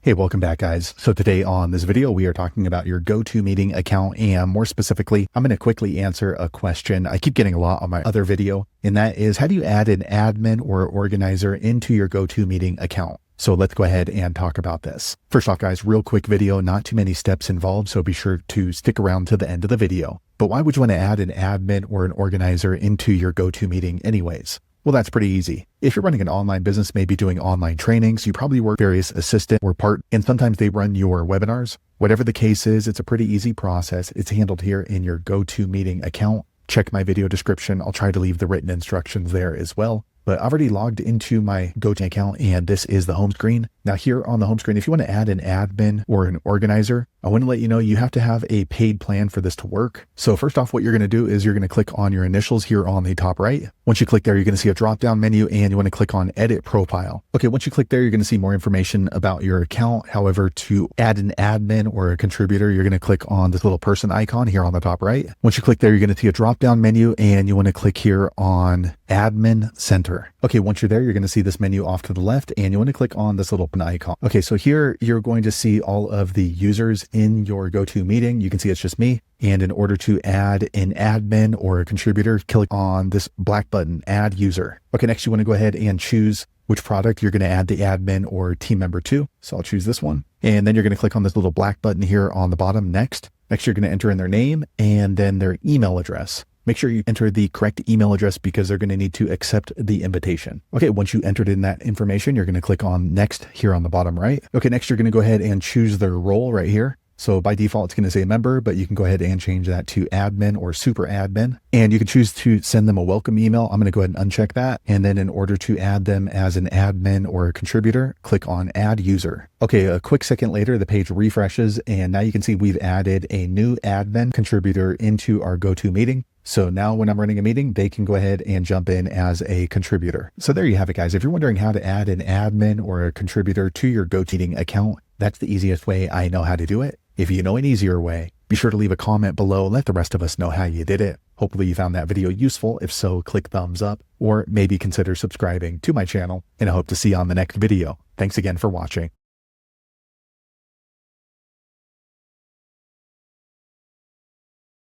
Hey, welcome back, guys. So today on this video, we are talking about your GoTo Meeting account, and more specifically, I'm going to quickly answer a question I keep getting a lot on my other video, and that is, how do you add an admin or organizer into your GoTo Meeting account? So let's go ahead and talk about this. First off, guys, real quick video, not too many steps involved, so be sure to stick around to the end of the video. But why would you want to add an admin or an organizer into your GoTo Meeting anyways? Well, that's pretty easy. If you're running an online business, maybe doing online trainings, you probably work various assistant or part, and sometimes they run your webinars. Whatever the case is, it's a pretty easy process. It's handled here in your GoTo Meeting account. Check my video description. I'll try to leave the written instructions there as well. But I've already logged into my GoTo account, and this is the home screen. Now here on the home screen, if you want to add an admin or an organizer, I want to let you know you have to have a paid plan for this to work. So first off, what you're going to do is you're going to click on your initials here on the top right. Once you click there, you're going to see a drop-down menu, and you want to click on Edit Profile. Okay, once you click there, you're going to see more information about your account. However, to add an admin or a contributor, you're going to click on this little person icon here on the top right. Once you click there, you're going to see a drop-down menu, and you want to click here on Admin Center. Okay, once you're there, you're going to see this menu off to the left, and you want to click on this little icon. Okay, so here you're going to see all of the users in your GoTo Meeting. You can see it's just me. And in order to add an admin or a contributor, click on this black button, Add User. Okay, next you want to go ahead and choose which product you're going to add the admin or team member to. So I'll choose this one. And then you're going to click on this little black button here on the bottom, Next. Next, you're going to enter in their name and then their email address. Make sure you enter the correct email address because they're going to need to accept the invitation. Okay, once you entered in that information, you're going to click on Next here on the bottom right. Okay, next you're going to go ahead and choose their role right here. So by default, it's going to say member, but you can go ahead and change that to admin or super admin. And you can choose to send them a welcome email. I'm going to go ahead and uncheck that. And then in order to add them as an admin or a contributor, click on Add User. Okay, a quick second later, the page refreshes, and now you can see we've added a new admin contributor into our GoTo Meeting. So now when I'm running a meeting, they can go ahead and jump in as a contributor. So there you have it, guys. If you're wondering how to add an admin or a contributor to your GoTo Meeting account, that's the easiest way I know how to do it. If you know an easier way, be sure to leave a comment below. Let the rest of us know how you did it. Hopefully you found that video useful. If so, click thumbs up or maybe consider subscribing to my channel, and I hope to see you on the next video. Thanks again for watching.